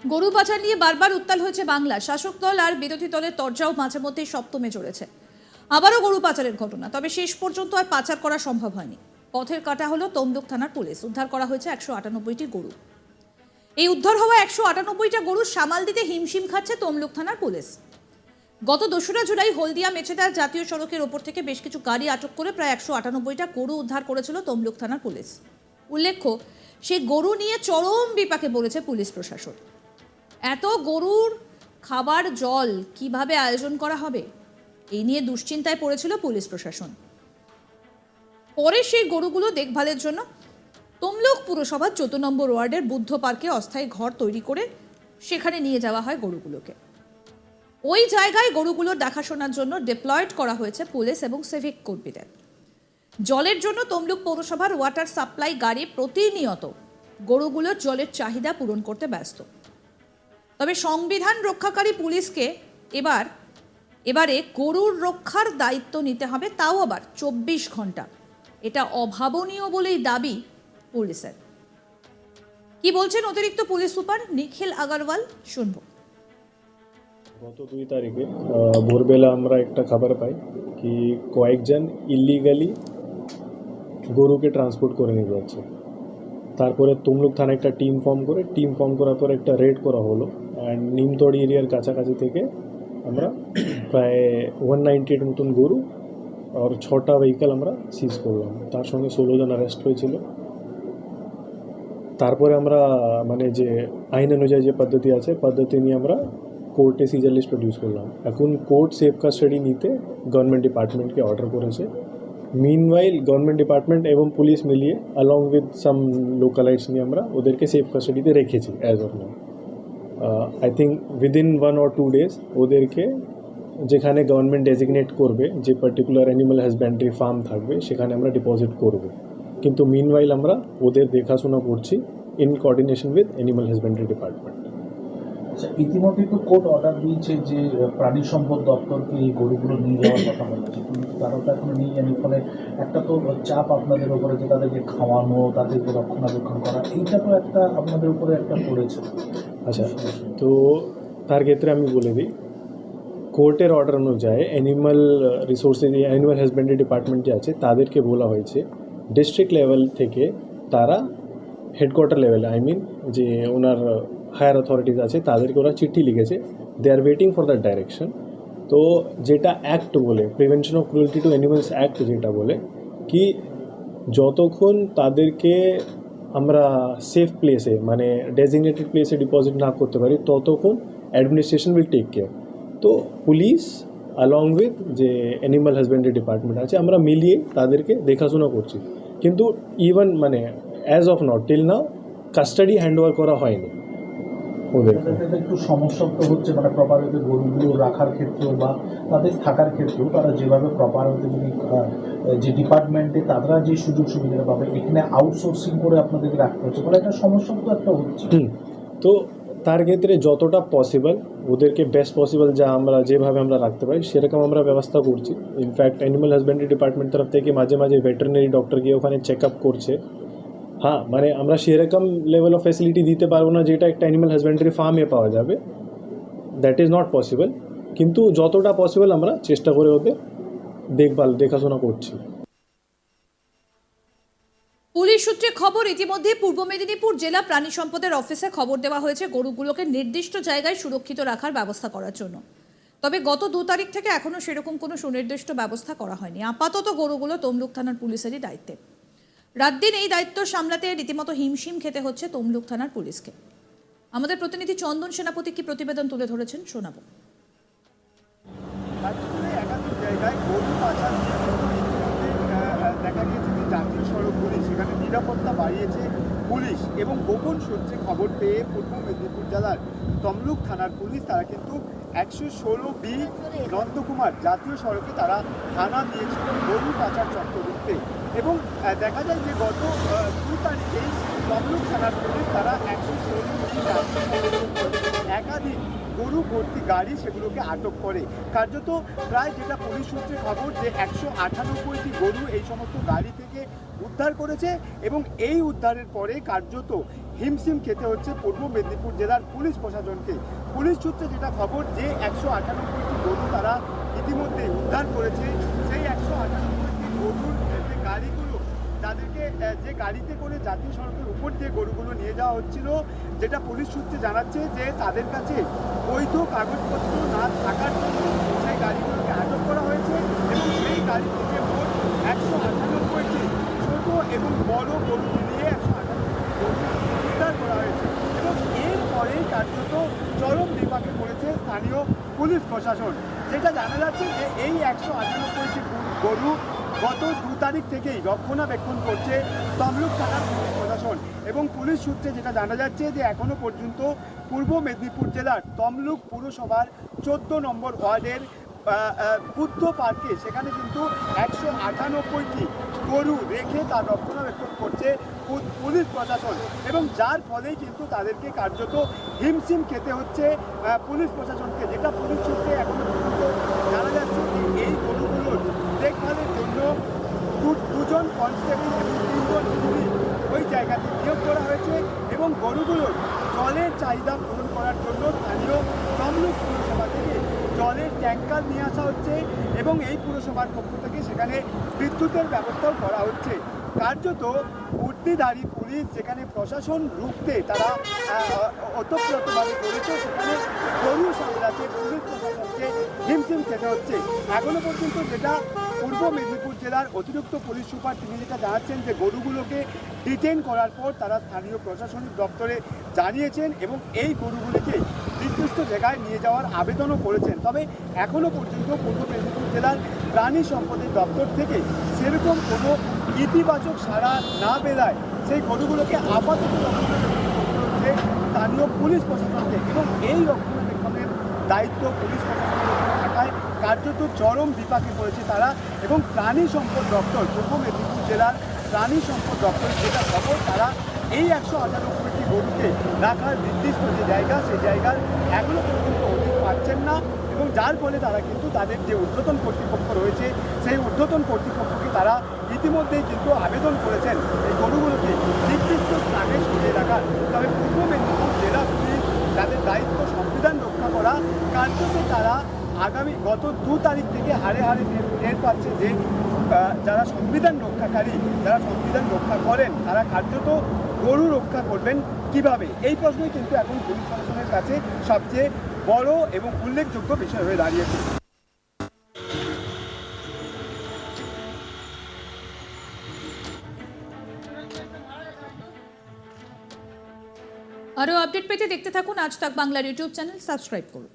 গরু পাচার নিয়ে বারবার উত্তাল হয়েছে বাংলা। শাসক দল আর বিরোধী দলের তরজাও মাঝে মধ্যেই সপ্তমে চড়েছে। আবারও গরু পাচারের ঘটনা, তবে শেষ পর্যন্ত আর পাচার করা সম্ভব হয়নি। পথের কাটা হলো তমলুক থানার পুলিশ। উদ্ধার করা হয়েছে 198টি গরু। এই উদ্ধার হওয়া 198টা গরু সামাল দিতে হিমশিম খাচ্ছে তমলুক থানার পুলিশ। গত 2রা জুলাই হলদিয়া মেছেদা জাতীয় সড়কের ওপর থেকে বেশ কিছু গাড়ি আটক করে প্রায় 198টা গরু উদ্ধার করেছিল তমলুক থানার পুলিশ। উল্লেখ্য, সেই গরু নিয়ে চরম বিপাকে পড়েছে পুলিশ প্রশাসন। এত গরুর খাবার জল কিভাবে আয়োজন করা হবে, এই নিয়ে দুশ্চিন্তায় পড়েছিল পুলিশ প্রশাসন। পরে সেই গরুগুলো দেখভালের জন্য তমলুক পুরসভার 14 নম্বর ওয়ার্ডের বুদ্ধ পার্কে অস্থায়ী ঘর তৈরি করে সেখানে নিয়ে যাওয়া হয় গরুগুলোকে। ওই জায়গায় গরুগুলোর দেখাশোনার জন্য ডিপ্লয়েড করা হয়েছে পুলিশ এবং সিভিক কর্মীদের। জলের জন্য তমলুক পৌরসভার ওয়াটার সাপ্লাই গাড়ি প্রতিনিয়ত গরুগুলোর জলের চাহিদা পূরণ করতে ব্যস্ত। তবে সংবিধান রক্ষাকারী পুলিশকে এবারে গরুর রক্ষার দায়িত্ব নিতে হবে, তাও আবার 24 ঘন্টা। এটা অভাবনীয় বলেই দাবি পুলিশের। কি বলছেন অতিরিক্ত পুলিশ সুপার নিখিল আগরওয়াল, শুনব। গত 2 তারিখে ভোরবেলা আমরা একটা খবর পাই কি কয়েকজন ইলিগালি গরুকে ট্রান্সপোর্ট করে নিয়ে যাচ্ছে। তারপরে তমলুক থানায় একটা টিম ফর্ম করার পর একটা রেড করা হলো অ্যান্ড নিমতড়ি এরিয়ার কাছাকাছি থেকে আমরা প্রায় 198 মতন গরু আর 6টা ভেহিকেল আমরা সিজ করলাম। তার সঙ্গে 16 জন অ্যারেস্ট হয়েছিল। তারপরে আমরা মানে যে আইন অনুযায়ী যে পদ্ধতি নিয়ে আমরা কোর্টে সিজার লিস্ট প্রডিউস করলাম। এখন কোর্ট সেফ কাস্টাডি নিতে গভর্নমেন্ট ডিপার্টমেন্টকে অর্ডার করেছে। মিনওয়াইল গভর্নমেন্ট ডিপার্টমেন্ট এবং পুলিশ মিলিয়ে অলং উইথ সাম লোকালাইটস নিয়ে আমরা ওদেরকে সেফ কাস্টাডিতে রেখেছি as of now. I think within 1 or 2 days ওদেরকে যেখানে গভর্নমেন্ট ডেজিগনেট করবে যে পার্টিকুলার অ্যানিমাল হাজব্যান্ডারি ফার্ম থাকবে সেখানে আমরা ডিপোজিট করব। কিন্তু মিনওয়াইল আমরা ওদের দেখাশোনা করছি in coordination with animal husbandry department. আচ্ছা, ইতিমধ্যে তো কোর্ট অর্ডার দিয়েছে যে প্রাণী সম্পদ দপ্তরকে এই গরুগুলো নিয়ে যাওয়ার কথা বলেছে, কিন্তু তারা তো এখনো নিয়ে যায়নি। ফলে একটা তো চাপ আপনাদের উপরে যে তাদেরকে খাওয়ানো, তাদেরকে রক্ষণাবেক্ষণ করা, এইটা তো একটা আপনাদের উপরে একটা পড়েছে। আচ্ছা, তো তার ক্ষেত্রে আমি বলে দিই, কোর্টের অর্ডার অনুযায়ী animal resources animal husbandry department যে আছে তাদেরকে বলা হয়েছে ডিস্ট্রিক্ট লেভেল থেকে তারা হেডকোয়ার্টার লেভেলে যে ওনার হায়ার অথরিটিস আছে তাদেরকে ওরা চিঠি লিখেছে, they are waiting for that direction. তো যেটা অ্যাক্ট বলে, prevention of cruelty to animals act যেটা বলে কি যতক্ষণ তাদেরকে আমরা সেফ প্লেসে মানে ডেজিগনেটেড প্লেসে ডিপোজিট না করতে পারি ততক্ষণ অ্যাডমিনিস্ট্রেশন উইল টেক কেয়ার। তো পুলিশ অলং উইথ যে অ্যানিমাল হাজব্যান্ডারি ডিপার্টমেন্ট আছে আমরা মিলিয়ে তাদেরকে দেখাশোনা করছি। কিন্তু ইভেন মানে as of now till now custody handover করা হয়নি ওদের। একটু সমস্যা তো হচ্ছে, মানে প্রপার ওয়েতে গরুগুলো রাখার ক্ষেত্রেও বা তাদের থাকার ক্ষেত্রেও তারা যেভাবে প্রপার ওয়েতে যে ডিপার্টমেন্টে তারা যে সুযোগ সুবিধা পাবে, এখানে আউটসোর্সিং করে আপনাদেরকে রাখতে হচ্ছে, ফলে একটা সমস্যা তো একটা হচ্ছে। তো তার ক্ষেত্রে যতটা পসিবল ওদেরকে বেস্ট পসিবল আমরা যেভাবে আমরা রাখতে পারি সেরকম আমরা ব্যবস্থা করছি। ইনফ্যাক্ট অ্যানিমাল হাজব্যান্ডারি ডিপার্টমেন্ট তরফ থেকে মাঝে মাঝে ভেটেরিনারি ডক্টর গিয়ে ওখানে চেক আপ করছে। হ্যাঁ, মানে আমরা সেরকম লেভেল অফ ফ্যাসিলিটি দিতে পারবো না যেটা একটা অ্যানিমাল হাজব্যান্ডারি ফার্মে পাওয়া যাবে, দ্যাট ইজ নট পসিবল। কিন্তু যতটা পসিবল আমরা চেষ্টা করে ওদের দেখাশোনা করছি। পুলিশ সূত্রে খবর, ইতিমধ্যে পূর্ব মেদিনীপুর জেলা প্রাণী সম্পদের অফিসে খবর দেওয়া হয়েছে গরুগুলোকে নির্দিষ্ট জায়গায় সুরক্ষিত রাখার ব্যবস্থা করার জন্য। তবে গত 2 তারিখ থেকে এখনো সেরকম কোনো সুনির্দিষ্ট ব্যবস্থা করা হয়নি। আপাতত গরুগুলো তমলুক থানার পুলিশেরই দায়িত্বে। রাত দিন এই দায়িত্ব সামলাতে রীতিমতো হিমশিম খেতে হচ্ছে তমলুক থানার পুলিশকে। আমাদের প্রতিনিধি চন্দন সেনাপতি কি প্রতিবেদন তুলে ধরেছেন, শোনাবো। দেখা গিয়েছে যে জাতীয় সড়কগুলি সেখানে নিরাপত্তা বাড়িয়েছে পুলিশ, এবং গোপন সূত্রে খবর পেয়ে পূর্ব মেদিনীপুর জেলার তমলুক থানার পুলিশ তারা কিন্তু 116B নন্দকুমার জাতীয় সড়কে তারা থানা দিয়েছিল গরু পাচার চক্র রুখতে। এবং দেখা যায় যে গত 2 তারিখেই তমলুক থানার পুলিশ তারা 116B একাধিক গরু ভর্তি গাড়ি সেগুলোকে আটক করে। কার্যত প্রায় যেটা পুলিশ সূত্রে খবর যে 198টি গরু এই সমস্ত গাড়ি থেকে উদ্ধার করেছে এবং এই উদ্ধারের পরে কার্যত হিমশিম খেতে হচ্ছে পূর্ব মেদিনীপুর জেলার পুলিশ প্রশাসনকে। পুলিশ সূত্রে যেটা খবর যে 198টি গরু তারা ইতিমধ্যে উদ্ধার করেছে। সেই 198টি গরুর যে গাড়িগুলো তাদেরকে যে গাড়িতে করে জাতীয় সড়কের উপর দিয়ে গরুগুলো নিয়ে যাওয়া হচ্ছিল, যেটা পুলিশ সূত্রে জানাচ্ছে যে তাদের কাছে বৈধ কাগজপত্র না থাকার জন্য সেই গাড়িগুলোকে আটক করা হয়েছে এবং সেই গাড়ি থেকে মোট 198টি ছোট এবং বড় গরু মিলিয়ে 198টি গরু উদ্ধার করা হয়েছে এবং এরপরেই কার্যত চরম বিপাকে পড়েছে স্থানীয় পুলিশ প্রশাসন। যেটা জানা যাচ্ছে যে এই 198টি গরু গত 2 তারিখ থেকেই রক্ষণাবেক্ষণ করছে তমলুক থানার পুলিশ প্রশাসন এবং পুলিশ সূত্রে যেটা জানা যাচ্ছে যে এখনও পর্যন্ত পূর্ব মেদিনীপুর জেলার তমলুক পুরসভার 14 নম্বর ওয়ার্ডের বুদ্ধ পার্কে সেখানে কিন্তু 198টি গরু রেখে তার রক্ষণাবেক্ষণ করছে পুলিশ প্রশাসন এবং যার ফলেই কিন্তু তাদেরকে কার্যত হিমশিম খেতে হচ্ছে পুলিশ প্রশাসনকে। যেটা পুলিশ সূত্রে এখনো পর্যন্ত জানা যাচ্ছে যে এই গরুগুলোর দেখভালের জন্য দুজন কনস্টেবল এবং 3জন পুলিশ ওই জায়গাতে নিয়োগ করা হয়েছে এবং গরুগুলোর জলের চাহিদা পূরণ করার জন্য স্থানীয় তমলুক পুরসভা থেকে জলের ট্যাঙ্কার নিয়ে আসা হচ্ছে এবং এই পুরসভার পক্ষ থেকে সেখানে বিদ্যুতের ব্যবস্থাও করা হচ্ছে। কার্যত উর্দিধারী পুলিশ যেখানে প্রশাসন রুখতে তারা ওতপ্রোতভাবে করেছে, সেখানে গরু সামলাতে পুলিশ প্রশাসনকে হিমশিম খেতে হচ্ছে। এখনো পর্যন্ত যেটা পূর্ব মেদিনীপুর জেলার অতিরিক্ত পুলিশ সুপার তিনি যেটা জানাচ্ছেন যে গরুগুলোকে ডিটেইন করার পর তারা স্থানীয় প্রশাসনিক দপ্তরে জানিয়েছেন এবং এই গরুগুলিকে নির্দিষ্ট জায়গায় নিয়ে যাওয়ার আবেদনও করেছেন। তবে এখনও পর্যন্ত পূর্ব মেদিনীপুর জেলার প্রাণী সম্পদের দপ্তর থেকে সেরকম কোনো ইতিবাচক সাড়া না বেলায় সেই গরুগুলোকে আপাতত রক্ষণাবেক্ষণ করতে হচ্ছে স্থানীয় পুলিশ প্রশাসনকে এবং এই রক্ষণাবেক্ষণের দায়িত্ব পুলিশ প্রশাসনের উপরে থাকায় কার্যত চরম বিপাকে পড়েছে তারা এবং প্রাণী সম্পদ দপ্তর পূর্ব মেদিনীপুর জেলার প্রাণী সম্পদ দপ্তরের যেটা খবর তারা এই 198টি গরুকে রাখার নির্দিষ্ট যে জায়গা সেই জায়গার এখনও পর্যন্ত অধিক পাচ্ছেন না এবং যার ফলে তারা কিন্তু তাদের যে ঊর্ধ্বতন কর্তৃপক্ষ রয়েছে সেই ঊর্ধ্বতন কর্তৃপক্ষকে তারা ইতিমধ্যেই কিন্তু আবেদন করেছেন এই গরুগুলোকে নির্দিষ্ট স্থানে সরিয়ে রাখার। তবে পূর্ব মেদিনীপুর জেলা পুলিশ যাদের দায়িত্ব সংবিধান রক্ষা করা, কার্যত তারা আগামী গত 2 তারিখ থেকে হাড়ে হাড়ে টের পাচ্ছে যে যারা সংবিধান রক্ষাকারী, যারা সংবিধান রক্ষা করেন তারা কার্যত গরু রক্ষা করবেন কিভাবে, এই প্রশ্নই কিন্তু এখন পুলিশ প্রশাসনের কাছে সবচেয়ে বড় এবং উল্লেখযোগ্য বিষয় হয়ে দাঁড়িয়েছে। আরও আপডেট পেতে দেখতে থাকুন আজ তাক বাংলার ইউটিউব চ্যানেল, সাবস্ক্রাইব করুন।